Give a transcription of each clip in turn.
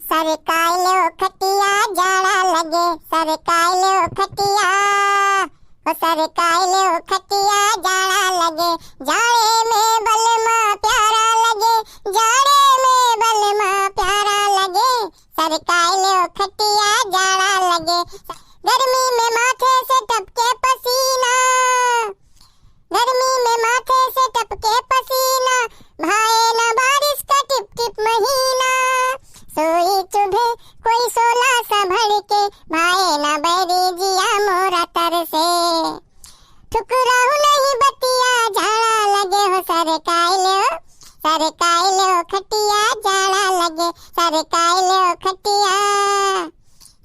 सरकाय लो खटिया जाड़ा लगे, सरकाय लो खटिया, ओ सरकाय लो खटिया जाड़ा लगे, जाड़े में बलमा प्यारा लगे, जाड़े में बलमा प्यारा लगे, सरकाय लो खटिया जाड़ा लगे। गर्मी में माथे से टपके पसीना, गर्मी में माथे से टपके पसीना, भाए ना बारिश का टिप टिप महीना, सोई चुभे कोई सोला सा भड़के, भाए ना बैरी जिया मोरा तरसे, ठुकराहू नहीं बतिया झाड़ा लगे, हो सरकाय लो, सरकाय लो खटिया जाड़ा लगे, सरकाय लो खटिया,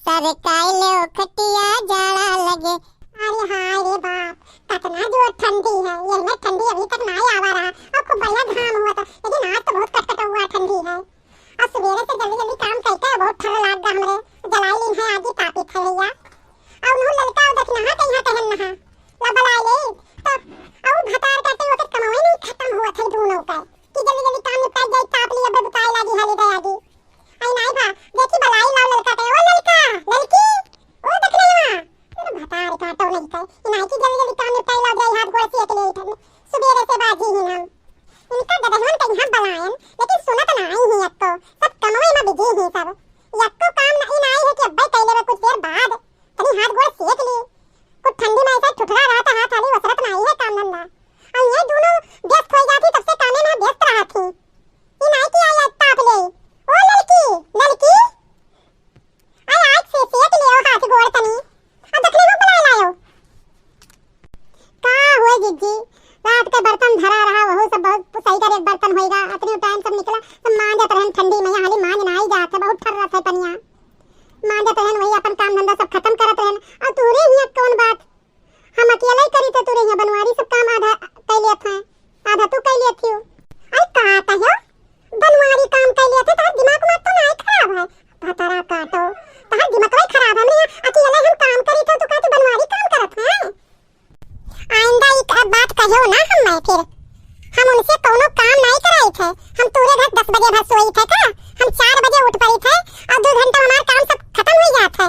सरकाय लो खटिया जाड़ा लगे। अरे हाय रे बाप, कितना जोर ठंडी है, ये में ठंडी अभी तक नहीं आवा रहा और खूब बढ़िया घाम हुआ था, लेकिन आज तो बहुत कटकटा हुआ ठंडी है। और सवेरे से जल्दी जल्दी काम करते हैं, बहुत ठंड लग गया हमरे, जलाई लीन है आगे तापी थे भैया। और उन्होंने लड़का और देखना कहीं टहल नहा लबलाई ले तो और भतार करते वक्त कमाई नहीं खत्म हुआ था दोनों का कि जल्दी जल्दी काम निपट जाए, ताप ली अब बुताई लगी हाली दे आगे। आई नहीं भा देखी बलाई लाओ लड़का पे, ओ लड़का लड़की ओ देखने वहां भतार काटो नहीं थे, नहीं की जल्दी जल्दी काम निपटाई ला जाए, हाथ गोड़ सेक ले इधर सवेरे से बाजी ही ना इनका गदहन कहीं बलायन, लेकिन सुनत नहीं ही यक्को सब कमाई में बिजी ही सब, यक्को काम नहीं है कि अब्बे कैले में कुछ देर बाद तनी हाथ गोड़ सेक ली, कुछ ठंडी में ऐसा ठुठरा रहा था, हाथ आली वसरत नहीं है काम धंधा, और ये दोनों व्यस्त हो जाती तब से काम में व्यस्त रहा थी, ये नहीं की आई ताप ले, ओ लड़की लड़की आई आज से सेक ले हाथ गोड़ तनी अब देखने को बुला लायो का हुए जीजी, रात के बर्तन धरा रहा वो सब बहुत सही करे, बर्तन होएगा इतने टाइम सब निकला तो मान जात रहन ठंडी में हाली मान नहीं जात है, बहुत ठर रहा था पनिया मान जात रहन, वही अपन काम धंधा सब खत्म करत रहन, और तूरे ही कौन बात हम अकेला ही करी तो तूरे ही बनवारी सब काम आधा कर लिया था, आधा तू कर लिया थी। अरे का कहो बनवारी काम कर लिया था, तो दिमाग मत तो नहीं खराब है भतारा काटो, तो दिमाग तो खराब है, मैं अकेला हम काम करी तो का तू बनवारी काम करत है। आइंदा एक बात कहो ना हम फिर, हम उनसे कोनो काम नहीं कराई थे, हम पूरे घर 10 बजे भर सोई थे का, हम 4 बजे उठ पड़ी थे और 2 घंटा हमारा काम सब खत्म हो जात है,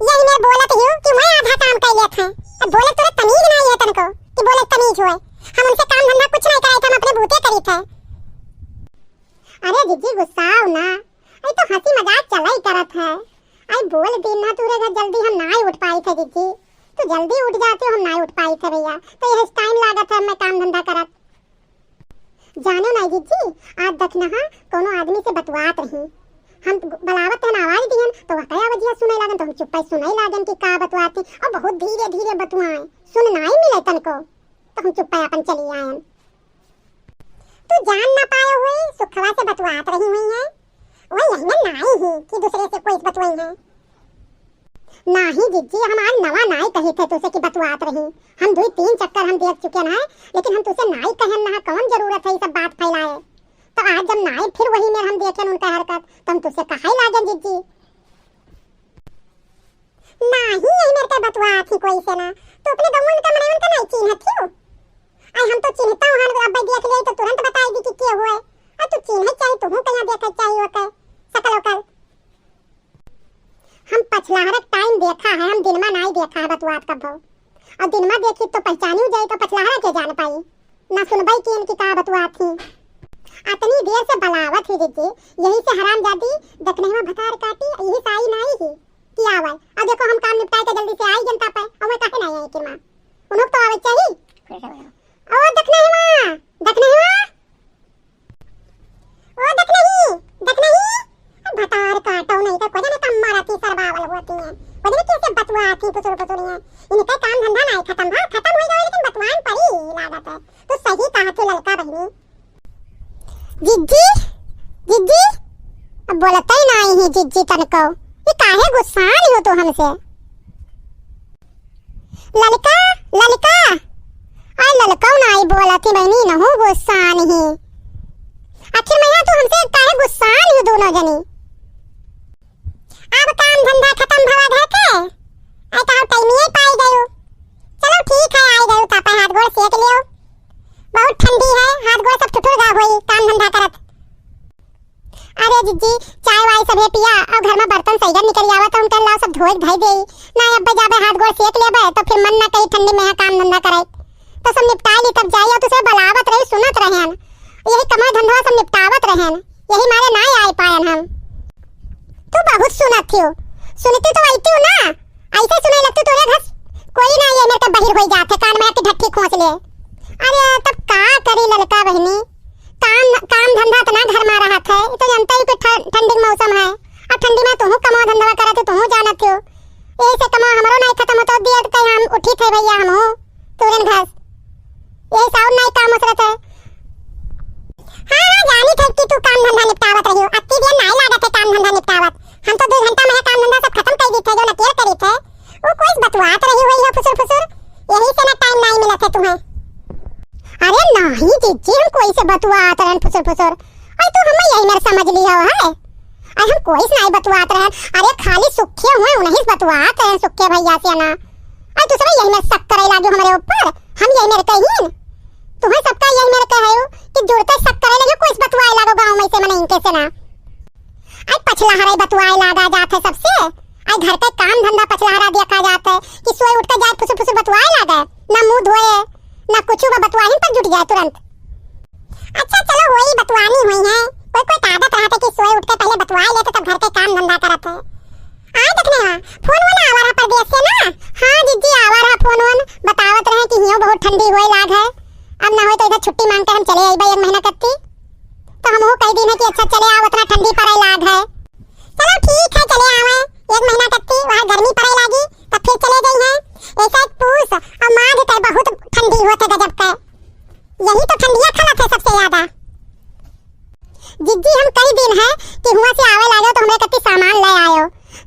यही मैं बोलत हूं कि मैं आधा काम कर लिया था, अब बोले तो तमीज नहीं है तनको कि बोले तमीज होए, हम उनसे काम धंधा कुछ नहीं कराई थे, हम अपने बूते करी थे। अरे जीजी गुस्साओ ना, आई तो हंसी मजाक चला ही करत है, आई बोल दी ना तूरे घर जल्दी हम नहीं उठ पाई थे जीजी, तो जल्दी उठ जाते हो हम नहीं उठ पाई थे भैया, तो यह टाइम लागत है मैं काम धंधा करत। जानो नहीं जीजी आज देखना कोनो आदमी से बतवात रही, हम बलावत है आवाज दिहन तो वकया वजिया सुने लागन, तो हम चुप्पा सुने लागन कि का बतवाती, और बहुत धीरे धीरे बतवाए सुन नहीं मिले तनको, तो हम चुप्पा अपन चली आयन। तू जान ना पाए हुए सुखवा से बतवात रही हुई है, वो यही ना नहीं ही कि दूसरे से कोई बतवाई है, नहीं जीजी हम आज नवा नहीं कहे थे तुझसे कि बतवात रही, हम 2-3 चक्कर हम देख चुके ना, लेकिन हम तुझसे नहीं कहन ना कौन जरूरत है ये सब बात फैलाए, तो आज जब नहीं फिर वही में हम देखें उनका हरकत तो हम तुझसे कहा ही लागन जीजी नहीं यही मेरे के बतवात ही कोई से ना, तो अपने गवन का मने उनका नहीं चिन्हत थी, आई हम तो चिन्हता हूं, हम अब देख ले तो तुरंत बताई दी कि क्या हुआ, और तू चिन्ह चाहिए तू कहां देखा चाहिए होता सकल ओकल, हम पछलाहरक टाइम देखा है, हम दिन में नहीं देखा है बतवात कब हो, और दिन में देखी तो पहचानी जाए तो पछलाहरा के जान पाई ना सुनबाई की इनकी का बतवात थी, इतनी देर से बलावत ही जीजी, यही से हरामजादी देखने में भतार काटी, यही साई नहीं ही कि आवे, अब देखो हम काम निपटाए के जल्दी से आई जनता पे, और मैं काहे नहीं आई कि मां उन्हों तो आवे चाहिए, ओ देखने ही मां देखने ही मां ओ देखने ही भतार काटो नहीं तो कोई ना कम मारा थी सरबावल होती है, कोई कैसे बतवात थी पुसुर पुसुरियां, इनका काम धंधा नहीं खत्म हुआ, खत्म हो गया लेकिन बतवान पड़ी लागत है, तो सही कहा थी लड़का बहनी जिज्जी जिज्जी अब बोलता ही नहीं है जिज्जी तनको, ये काहे गुस्सा रही हो तो हमसे, लड़का लड़का आई लड़का नहीं बोलती बहनी न हो गुस्सा नहीं, आखिर मैं तो हमसे काहे गुस्सा रही हो दोनों जनी, अब काम धंधा खत्म भवा है के आई तो टाइम ही पाई गयो, चलो ठीक है आई गयो तापा हाथ गोड़ सेक लियो, बहुत ठंडी है हाथ गोड़ सब ठुठुर गा होई काम धंधा करत। अरे जीजी चाय वाई सभे पिया और घर में बर्तन सही निकल आवा तो हम कल लाओ सब धोए धई देई ना अब जाबे हाथ गोड़ सेक लेबे तो फिर मन ना कहीं ठंडी में काम धंधा करे तो सब निपटा ली तब जाइए तो सब बलावत रही सुनत रहेन यही कमा धंधा सब निपटावत रहेन यही मारे ना आए पायन हम। तू बहुत सुनत थियो सुनती तो आईती हो ना ऐसे सुनाई लगती तोरे घर कोई ना ये मेरे को बहिर हो जाते कान में आके ढक्की खोस ले। अरे तब का करी ललका बहनी काम धंधा तो ना घर में रहा था तो जनता ही पे ठंडी मौसम है और ठंडी में तू कमा धंधा करते तू जानत हो ऐसे कमा हमरो नहीं खत्म होतो दिया तो हम उठी थे भैया हम हो तुरंत घास यही साउंड नहीं काम होत है। हां जानी थे कि तू काम धंधा निपटावत रही हो अत्ती दिन नहीं लागत है काम धंधा निपटावत हम तो 2 घंटा में काम धंधा सब खत्म कर दी थे जो नकेर करी थे वो कोई बतवात रही हुई है फुसुर फुसुर यही से ना टाइम नहीं मिला था तुम्हें। अरे नहीं जीजी हम कोई से बतवात रहन फुसुर फुसुर और तू हमें यही मेरे समझ लिया है और हम कोई से नहीं बतवात रहन अरे खाली सुखे हुए उन्हीं से बतवात रहन सुखे भैया से ना और तू सब यही में शक करे लागो हमारे ऊपर हम यही मेरे कहीं तुम्हें सबका यही मेरे कहे कि जुड़ते शक करे लगे कोई बतवाए लागो गांव में से मने इनके से ना आई पछला हरे बतवाए लागा जाते सबसे आई घर पे काम धंधा पछला हरा देखा जाता है कि सोए उठ के जाए फुसुर फुसुर बतवाए लागा ना मुंह धोए ना कुछ बतवाही पर जुट जाए तुरंत। अच्छा चलो वही बतवानी हुई है कोई आदत रहते कि सोए उठ के पहले बतवाए लेते तब घर के काम धंधा करते आ देखने हां फोन वाला आवारा परदेश से ना हां जीजी आवारा फोन वन बतावत रहे कि हियो बहुत ठंडी होए लाग है अब ना हो तो इधर छुट्टी मांग के हम चले आई भाई 1 महीना कत्ती तो हम वो कह दी है कि अच्छा चले आओ उतना ठंडी पड़े लाग है चलो ठीक है चले आवे 1 महीना कत्ती वहां गर्मी पड़े लागी तब फिर चले गई है ऐसा पूछ और माघ तक बहुत ठंडी होते गजब का यही तो ठंडियां खलत है सबसे ज्यादा। जिज्जी हम कई दिन है कि हुआ से आवे लागे तो हमरे कत्ती सामान ले आयो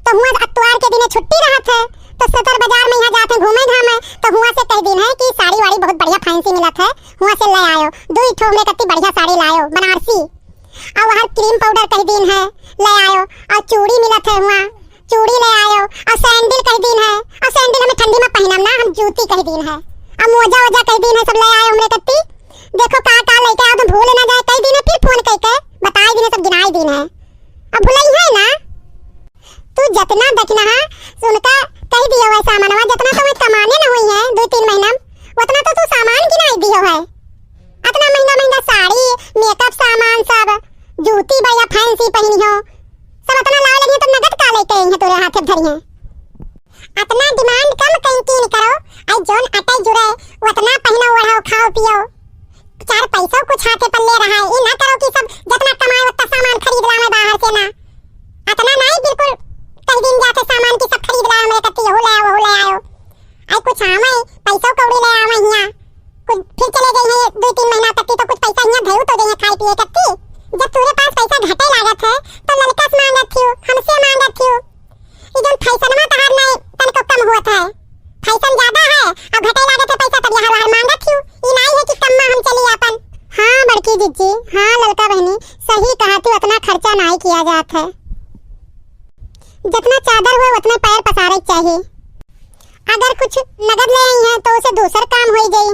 तो हुआ अतवार के दिन छुट्टी रहत है तो सदर बाजार में यहां जाते घूमे घामे तो हुआ से कई दिन है कि साड़ी वाड़ी बहुत बढ़िया फैंसी मिलत है हुआ से ले आयो 2 ठो हमरे कत्ती बढ़िया साड़ी लायो बनारसी और वहां क्रीम पाउडर कई दिन है ले आयो और चूड़ी मिलत है हुआ चूड़ी ले आयो और सैंडल कई दिन है और सैंडल हमें ठंडी में पहनम ना हम जूती कई दिन है और मोजा वोजा कई दिन है सब ले आयो हमरे कत्ती देखो का लेके आओ तो भूल ना जाए कई दिन है फिर फोन करके बताई दिन सब गिनाई दिन है अब भुलाई है ना तू जितना देखना है सुनका कह दियो है सामानवा जितना तो मैं कमाने ना हुई है 2-3 महीना उतना तो तू सामान गिनाई दियो है इतना महंगा साड़ी मेकअप सामान सब जूती बढ़िया फैंसी पहनी हो सब इतना लाओ लगी तो नगद का लेके आई है तोरे हाथ धरी है इतना डिमांड कम कंकीन करो आई जोन अटै जुड़े उतना पहनो ओढ़ाओ खाओ पियो 4 पैसा कुछ हाथे पर ले रहा है ये ना करो कि सब जितना कमाए उतना सामान खरीद ला मैं बाहर से ना इतना नहीं बिल्कुल कई दिन जाके सामान की सब खरीद ला मेरे कत्ती हो ले आओ आई कुछ आवे पैसा कौड़ी ले आवे हिया कुछ फिर चले गई है 2-3 महीना तक तो कुछ पैसा हिया धरू तो देंगे खाई पिए कत्ती जब तेरे पास पैसा घटे लागत है तो लड़का से मांगत थियो हमसे मांगत थियो ये जो फैशन में तहार नहीं तन को कम होता है फैशन ज्यादा है और घटे लागत है पैसा तब यहाँ बाहर मांगत थियो ये नहीं है कि कम में हम चली अपन। हाँ बड़की जीजी हाँ लड़का बहनी सही कहा तू उतना खर्चा नहीं किया जाता है जितना चादर हो उतना पैर पसारे चाहिए अगर कुछ नगद ले आई है तो उसे दूसरा काम हो गई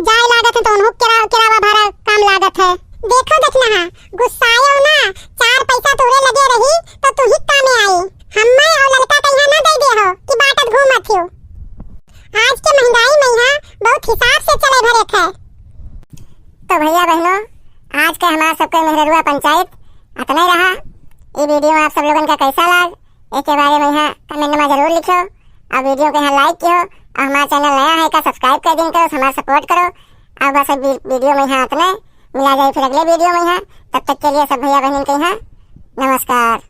जाए लागत है तो उन्हों किरावा भाड़ा काम लागत है देखो देखना हाँ गुस्साए हो ना 4 पैसा तोरे लगे रही तो तू ही काम में आई हम्मे और लड़का कहीं ना दे दे हो कि बाटत घूमत हो आज के महंगाई में यहाँ बहुत हिसाब से चले भरे थे। तो भैया बहनों आज का हमारा सबका मेहरुआ पंचायत इतना रहा ये वीडियो आप सब लोगों का कैसा लगा इसके बारे में यहाँ कमेंट में जरूर लिखो और वीडियो को यहाँ लाइक करो और हमारा चैनल नया है का सब्सक्राइब कर दिन करो हमारा सपोर्ट करो और बस वीडियो में यहाँ इतने मिला जाए फिर अगले वीडियो में यहाँ तब तक के लिए सब भैया बहन के यहाँ नमस्कार।